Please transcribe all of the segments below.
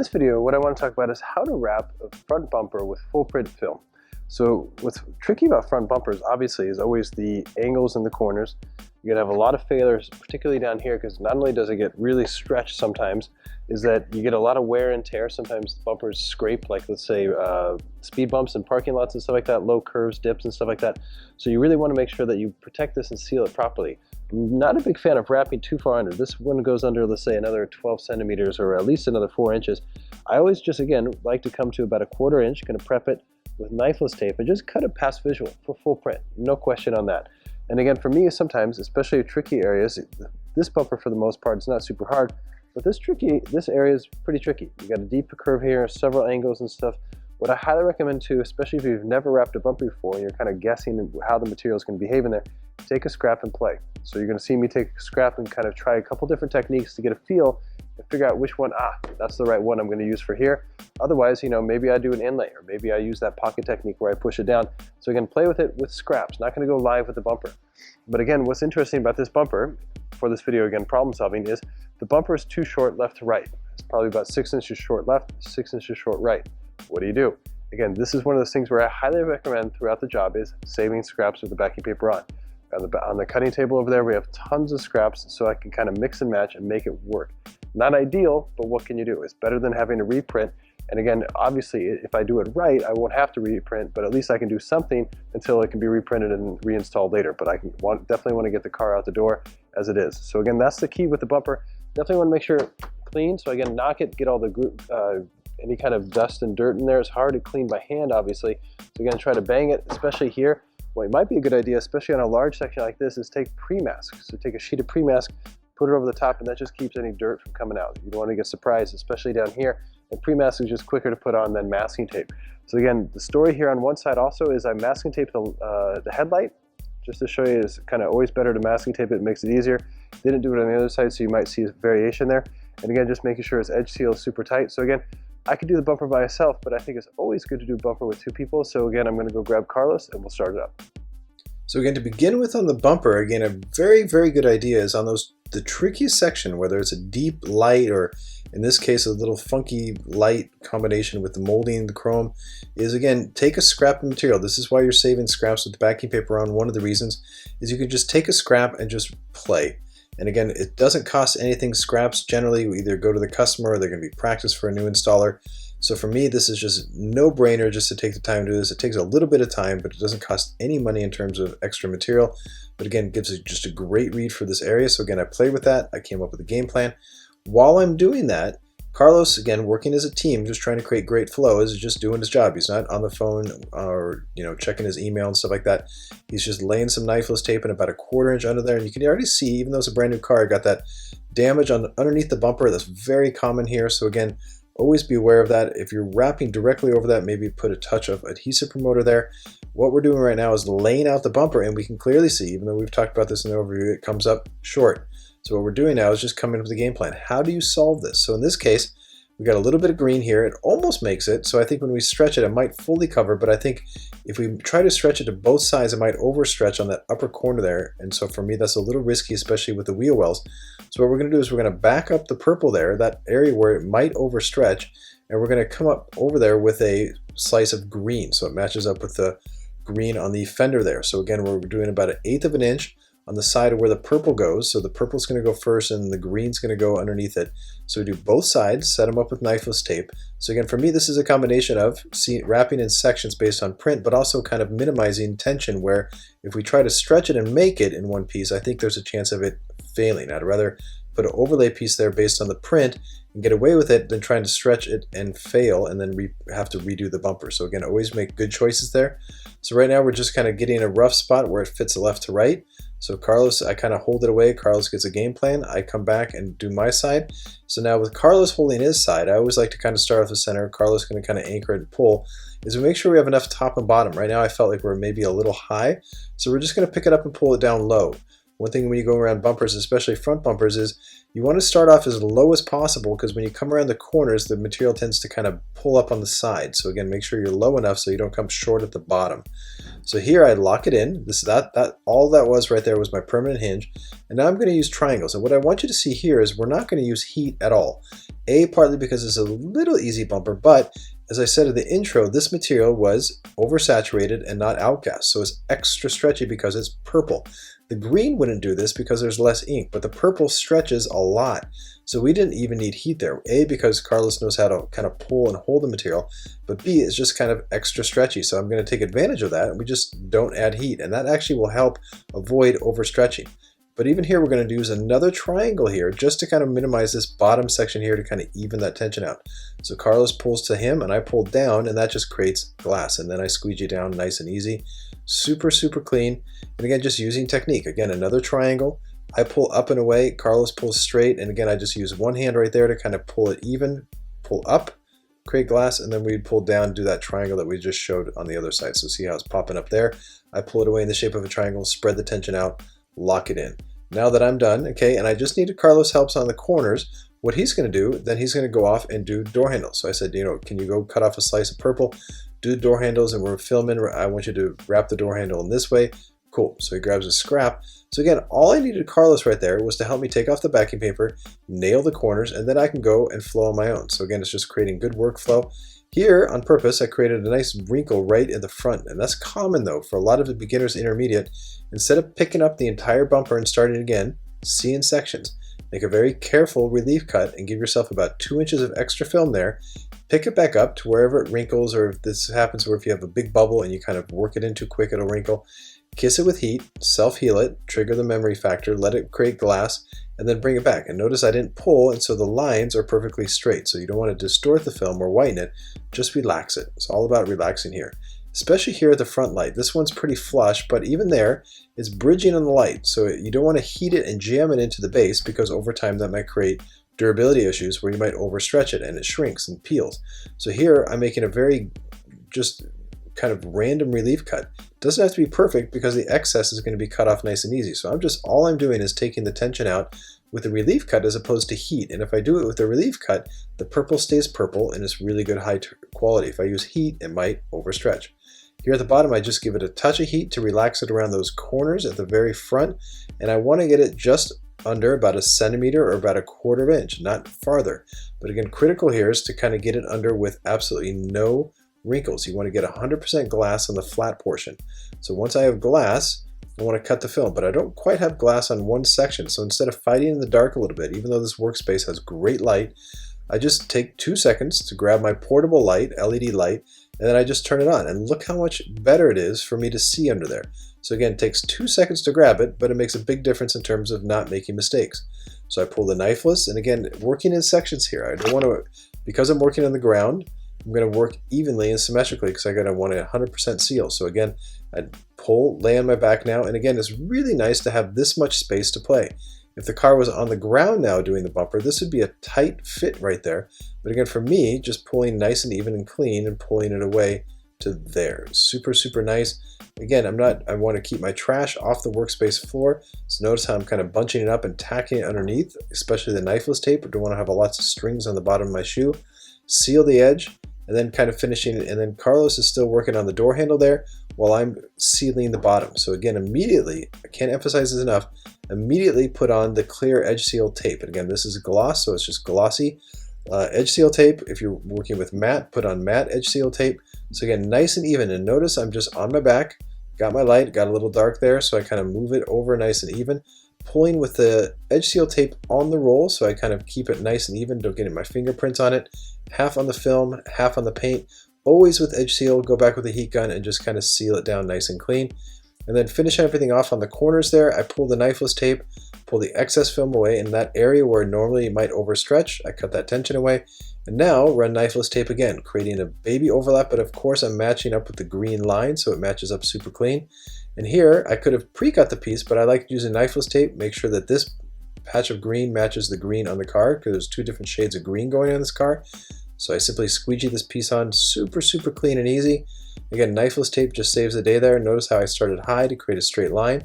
this video, what I want to talk about is how to wrap a front bumper with full print film. So what's tricky about front bumpers, obviously, is always the angles in the corners. You're going to have a lot of failures, particularly down here, because not only does it get really stretched sometimes, is that you get a lot of wear and tear. Sometimes bumpers scrape, like let's say speed bumps in parking lots and stuff like that, low curves, dips and stuff like that. So you really want to make sure that you protect this and seal it properly. I'm not a big fan of wrapping too far under. This one goes under, let's say, another 12 centimeters or at least another 4 inches. I always just, again, like to come to about a 1/4 inch, going to prep it with knifeless tape and just cut it past visual for full print. No question on that. And again, for me, sometimes, especially tricky areas, this bumper for the most part is not super hard, but this area is pretty tricky. You got a deep curve here, several angles and stuff. What I highly recommend too, especially if you've never wrapped a bumper before and you're kind of guessing how the material is going to behave in there, take a scrap and play. So you're going to see me take a scrap and kind of try a couple different techniques to get a feel and figure out which one, that's the right one I'm going to use for here. Otherwise, maybe I do an inlay, or maybe I use that pocket technique where I push it down. So again, play with it with scraps, not going to go live with the bumper. But again, what's interesting about this bumper, for this video, again, problem solving, is the bumper is too short left to right. It's probably about 6 inches short left, 6 inches short right. What do you do? Again, this is one of those things where I highly recommend throughout the job is saving scraps with the backing paper on. On the cutting table over there, we have tons of scraps, so I can kind of mix and match and make it work. Not ideal, but what can you do? It's better than having to reprint. And again, obviously, if I do it right, I won't have to reprint, but at least I can do something until it can be reprinted and reinstalled later. But I definitely want to get the car out the door as it is. So again, that's the key with the bumper. Definitely want to make sure it's clean. So again, knock it, get all the any kind of dust and dirt in there. It's hard to clean by hand, obviously. So again, try to bang it, especially here. What might be a good idea, especially on a large section like this, is take pre-mask. So take a sheet of pre-mask, put it over the top, and that just keeps any dirt from coming out. You don't want to get surprised, especially down here. And pre-mask is just quicker to put on than masking tape. So again, the story here on one side also is I masking tape the headlight, just to show you it's kind of always better to masking tape it makes it easier. Didn't do it on the other side, so you might see a variation there. And again, just making sure it's edge sealed super tight. So again, I could do the bumper by myself, but I think it's always good to do bumper with 2 people. So again, I'm going to go grab Carlos and we'll start it up. So again, to begin with on the bumper, again, a very, very good idea is on the trickiest section, whether it's a deep light or in this case, a little funky light combination with the molding, the chrome, is again, take a scrap of material. This is why you're saving scraps with the backing paper on. One of the reasons is you can just take a scrap and just play. And again, it doesn't cost anything. Scraps generally we either go to the customer or they're going to be practice for a new installer. So for me, this is just no-brainer just to take the time to do this. It takes a little bit of time, but it doesn't cost any money in terms of extra material. But again, it gives it just a great read for this area. So again, I played with that. I came up with a game plan. While I'm doing that, Carlos, again, working as a team, just trying to create great flow, is just doing his job. He's not on the phone or checking his email and stuff like that. He's just laying some knifeless tape in about a 1/4 inch under there, and you can already see, even though it's a brand new car, I got that damage underneath the bumper. That's very common here. So again, always be aware of that. If you're wrapping directly over that, maybe put a touch of adhesive promoter there. What we're doing right now is laying out the bumper, and we can clearly see, even though we've talked about this in the overview, it comes up short. So what we're doing now is just coming up with a game plan. How do you solve this? So in this case, we got a little bit of green here. It almost makes it. So I think when we stretch it, it might fully cover, but I think if we try to stretch it to both sides, it might overstretch on that upper corner there. And so for me, that's a little risky, especially with the wheel wells. So what we're going to do is we're going to back up the purple there, that area where it might overstretch, and we're going to come up over there with a slice of green. So it matches up with the green on the fender there. So again, we're doing about 1/8 of an inch on the side of where the purple goes. So the purple's going to go first and the green's going to go underneath it. So we do both sides, set them up with knifeless tape. So again, for me, this is a combination of wrapping in sections based on print, but also kind of minimizing tension, where if we try to stretch it and make it in one piece, I think there's a chance of it failing. I'd rather put an overlay piece there based on the print and get away with it than trying to stretch it and fail and then have to redo the bumper. So again, always make good choices there. So right now we're just kind of getting a rough spot where it fits left to right. So Carlos, I kind of hold it away. Carlos gets a game plan. I come back and do my side. So now with Carlos holding his side, I always like to kind of start off the center. Carlos going to kind of anchor it and pull, is we make sure we have enough top and bottom. Right now I felt like we're maybe a little high. So we're just going to pick it up and pull it down low. one thing when you go around bumpers, especially front bumpers, is you want to start off as low as possible, because when you come around the corners, the material tends to kind of pull up on the side. So again, make sure you're low enough so you don't come short at the bottom. So here I lock it in. All that was right there was my permanent hinge. And now I'm going to use triangles. And what I want you to see here is we're not going to use heat at all. Partly because it's a little easy bumper, but as I said in the intro, this material was oversaturated and not outgassed, so it's extra stretchy because it's purple. The green wouldn't do this because there's less ink, but the purple stretches a lot. So we didn't even need heat there. Because Carlos knows how to kind of pull and hold the material, but B, it's just kind of extra stretchy. So I'm going to take advantage of that, and we just don't add heat, and that actually will help avoid overstretching. But even here, we're going to use another triangle here just to kind of minimize this bottom section here to kind of even that tension out. So Carlos pulls to him and I pull down, and that just creates glass. And then I squeegee down nice and easy. Super, super clean. And again, just using technique. Again, another triangle. I pull up and away. Carlos pulls straight. And again, I just use one hand right there to kind of pull it even, pull up, create glass, and then we pull down, do that triangle that we just showed on the other side. So see how it's popping up there? I pull it away in the shape of a triangle, spread the tension out, lock it in. Now that I'm done, okay, and I just needed Carlos' helps on the corners, what he's going to do, then he's going to go off and do door handles. So I said, can you go cut off a slice of purple, do door handles, and we're filming. I want you to wrap the door handle in this way. Cool. So he grabs a scrap. So again, all I needed Carlos right there was to help me take off the backing paper, nail the corners, and then I can go and flow on my own. So again, it's just creating good workflow. Here, on purpose, I created a nice wrinkle right in the front, and that's common though for a lot of the beginners intermediate. Instead of picking up the entire bumper and starting again, see in sections. Make a very careful relief cut and give yourself about 2 inches of extra film there. Pick it back up to wherever it wrinkles, or if this happens where if you have a big bubble and you kind of work it in too quick, it'll wrinkle. Kiss it with heat, self-heal it, trigger the memory factor, let it create glass, and then bring it back. And notice I didn't pull, and so the lines are perfectly straight. So you don't want to distort the film or whiten it, just relax it. It's all about relaxing here. Especially here at the front light. This one's pretty flush, but even there, it's bridging on the light. So you don't want to heat it and jam it into the base, because over time that might create durability issues where you might overstretch it and it shrinks and peels. So here I'm making a very just kind of random relief cut. Doesn't have to be perfect because the excess is going to be cut off nice and easy. So all I'm doing is taking the tension out with a relief cut as opposed to heat. And if I do it with a relief cut, the purple stays purple and it's really good high quality. If I use heat, it might overstretch. Here at the bottom, I just give it a touch of heat to relax it around those corners at the very front. And I want to get it just under about 1 centimeter or about 1/4 inch, not farther. But again, critical here is to kind of get it under with absolutely no wrinkles. You want to get 100% glass on the flat portion. So once I have glass, I want to cut the film, but I don't quite have glass on one section. So instead of fighting in the dark a little bit, even though this workspace has great light, I just take 2 seconds to grab my portable light, LED light, and then I just turn it on. And look how much better it is for me to see under there. So again, it takes 2 seconds to grab it, but it makes a big difference in terms of not making mistakes. So I pull the knifeless, and again, working in sections here. I don't want to, because I'm working on the ground, I'm going to work evenly and symmetrically because I want a 100% seal. So again, I pull, lay on my back now, and again, it's really nice to have this much space to play. If the car was on the ground now doing the bumper, this would be a tight fit right there. But again, for me, just pulling nice and even and clean and pulling it away to there. Super, super nice. Again, I want to keep my trash off the workspace floor. So notice how I'm kind of bunching it up and tacking it underneath, especially the knifeless tape. I don't want to have lots of strings on the bottom of my shoe. Seal the edge, and then kind of finishing it. And then Carlos is still working on the door handle there while I'm sealing the bottom. So again, immediately, I can't emphasize this enough, immediately put on the clear edge seal tape. And again, this is gloss, so it's just glossy. Edge seal tape, if you're working with matte, put on matte edge seal tape. So again, nice and even. And notice I'm just on my back, got my light, got a little dark there, so I kind of move it over nice and even. Pulling with the edge seal tape on the roll, so I kind of keep it nice and even, don't get my fingerprints on it. Half on the film, half on the paint. Always with edge seal, go back with a heat gun and just kind of seal it down nice and clean. And then finish everything off on the corners there. I pull the knifeless tape, pull the excess film away. In that area where normally you might overstretch, I cut that tension away. And now run knifeless tape again, creating a baby overlap, but of course I'm matching up with the green line so it matches up super clean. And here I could have pre-cut the piece, but I like using knifeless tape. Make sure that this patch of green matches the green on the car because there's 2 different shades of green going on this car. So I simply squeegee this piece on, super, super clean and easy. Again, knifeless tape just saves the day there. Notice how I started high to create a straight line.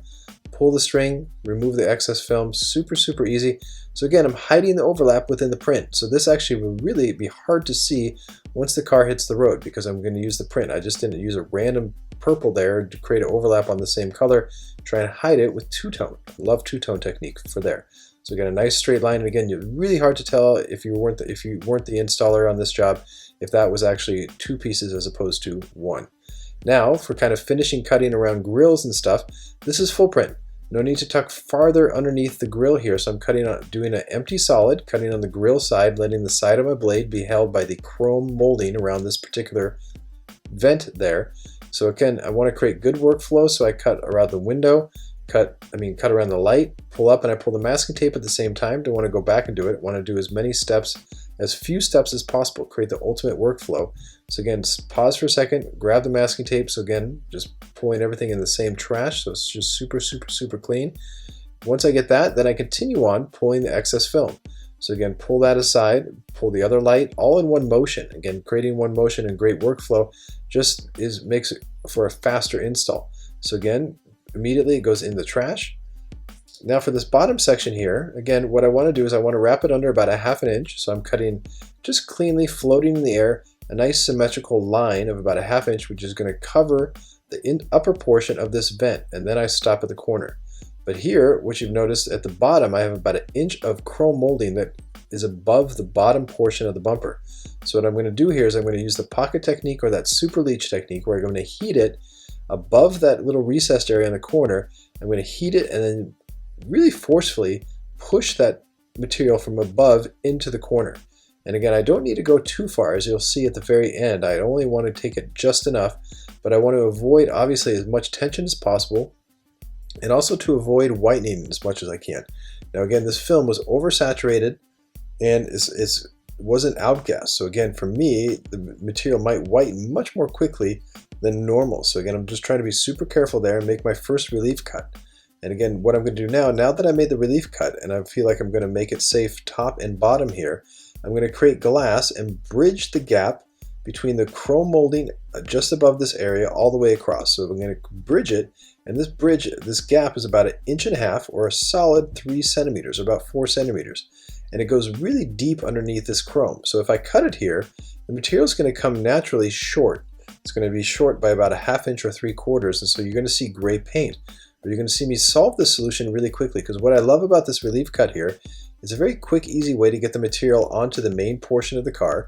pull the string, remove the excess film, super, super easy. So again, I'm hiding the overlap within the print. So this actually will really be hard to see once the car hits the road because I'm going to use the print. I just didn't use a random purple there to create an overlap on the same color, try and hide it with two-tone. I love two-tone technique for there. So we got a nice straight line, and again, it's really hard to tell if you weren't the installer on this job, if that was actually two pieces as opposed to one. Now, for kind of finishing cutting around grills and stuff, this is full print. No need to tuck farther underneath the grill here, so I'm doing an empty solid, cutting on the grill side, letting the side of my blade be held by the chrome molding around this particular vent there. So again, I want to create good workflow, so I cut around the window, cut around the light, pull up, and I pull the masking tape at the same time. Don't want to go back and do it. I want to do as few steps as possible, create the ultimate workflow. So again, pause for a second, grab the masking tape. So again, just pulling everything in the same trash, so it's just super, super, super clean. Once I get that, then I continue on pulling the excess film. So again, pull that aside, pull the other light, all in one motion. Again, creating one motion and great workflow just makes it for a faster install. So again, immediately it goes in the trash. Now for this bottom section here, again, what I want to do is I want to wrap it under about a ½ inch. So I'm cutting just cleanly, floating in the air, a nice symmetrical line of about a ½ inch, which is going to cover the upper portion of this vent, and then I stop at the corner. But here, what you've noticed at the bottom, I have about 1 inch of chrome molding that is above the bottom portion of the bumper. So what I'm going to do here is I'm going to use the pocket technique or that super leach technique where I'm going to heat it above that little recessed area in the corner. I'm going to heat it and then really forcefully push that material from above into the corner. And again, I don't need to go too far, as you'll see at the very end. I only want to take it just enough, but I want to avoid obviously as much tension as possible, and also to avoid whitening as much as I can. Now again, this film was oversaturated and it wasn't outgassed. So again, for me, the material might whiten much more quickly than normal. So again, I'm just trying to be super careful there and make my first relief cut. And again, what I'm going to do now that I made the relief cut and I feel like I'm going to make it safe top and bottom here, I'm going to create glass and bridge the gap between the chrome molding just above this area all the way across. So I'm going to bridge it, and this gap is about 1.5 inches or a solid 3 centimeters, or about 4 centimeters. And it goes really deep underneath this chrome. So if I cut it here, the material is going to come naturally short. It's going to be short by about 1/2 inch or 3/4, and so you're going to see gray paint. But you're going to see me solve this solution really quickly, because what I love about this relief cut here is a very quick, easy way to get the material onto the main portion of the car.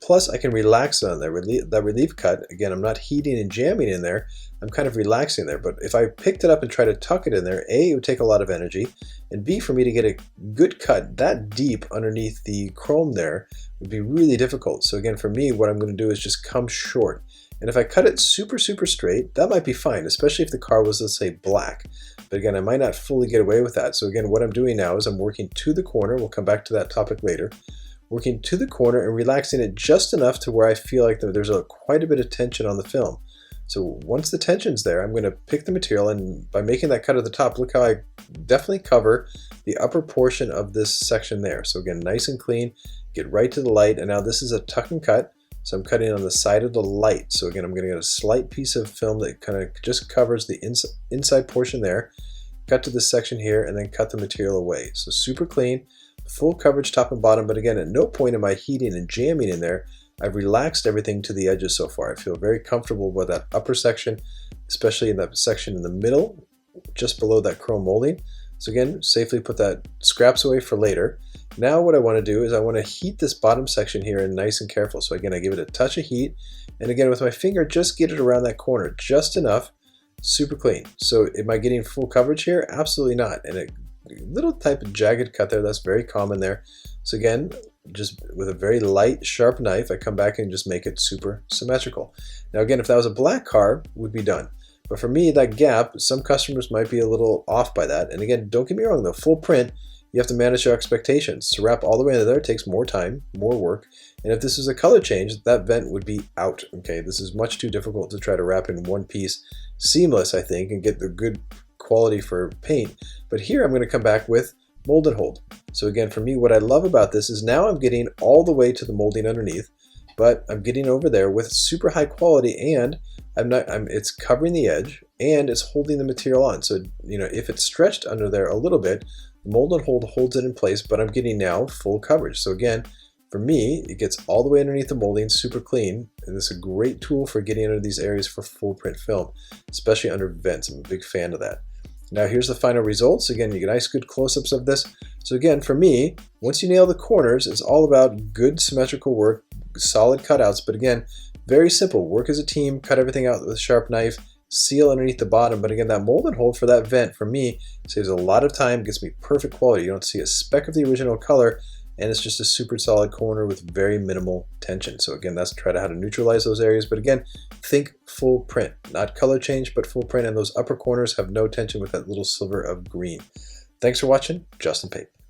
Plus, I can relax it on there. That relief cut, again, I'm not heating and jamming in there. I'm kind of relaxing there. But if I picked it up and tried to tuck it in there, A, it would take a lot of energy, and B, for me to get a good cut that deep underneath the chrome there would be really difficult. So again, for me, what I'm going to do is just come short. And if I cut it super, super straight, that might be fine, especially if the car was, let's say, black. But again, I might not fully get away with that. So again, what I'm doing now is I'm working to the corner. We'll come back to that topic later. Working to the corner and relaxing it just enough to where I feel like there's quite a bit of tension on the film. So once the tension's there, I'm going to pick the material, and by making that cut at the top, look how I definitely cover the upper portion of this section there. So again, nice and clean, get right to the light, and now this is a tuck and cut. So I'm cutting on the side of the light. So again, I'm going to get a slight piece of film that kind of just covers the inside portion there, cut to this section here, and then cut the material away. So super clean, full coverage top and bottom, but again, at no point am I heating and jamming in there. I've relaxed everything to the edges so far. I feel very comfortable with that upper section, especially in that section in the middle, just below that chrome molding. So again, safely put that scraps away for later. Now what I want to do is I want to heat this bottom section here, and nice and careful. So again, I give it a touch of heat, and again with my finger, just get it around that corner, just enough, super clean. So am I getting full coverage here? Absolutely not. And a little type of jagged cut there, that's very common there. So again, just with a very light, sharp knife, I come back and just make it super symmetrical. Now again, if that was a black car, it would be done. But for me, that gap, some customers might be a little off by that. And again, don't get me wrong, the full print, you have to manage your expectations. To wrap all the way into there takes more time, more work. And if this is a color change, that vent would be out. Okay, this is much too difficult to try to wrap in one piece seamless, I think, and get the good quality for paint. But here I'm going to come back with mold and hold. So again, for me, what I love about this is now I'm getting all the way to the molding underneath, but I'm getting over there with super high quality, and it's covering the edge and it's holding the material on. So, if it's stretched under there a little bit, the mold and hold holds it in place, but I'm getting now full coverage. So again, for me, it gets all the way underneath the molding, super clean, and it's a great tool for getting under these areas for full print film, especially under vents. I'm a big fan of that. Now here's the final results. Again, you get nice good close-ups of this. So again, for me, once you nail the corners, it's all about good symmetrical work, solid cutouts, but again, very simple. Work as a team, cut everything out with a sharp knife, seal underneath the bottom. But again, that mold and hold for that vent, for me, saves a lot of time, gets me perfect quality. You don't see a speck of the original color, and it's just a super solid corner with very minimal tension. So again, that's try to how to neutralize those areas. But again, think full print, not color change, but full print. And those upper corners have no tension with that little sliver of green. Thanks for watching. Justin Pate.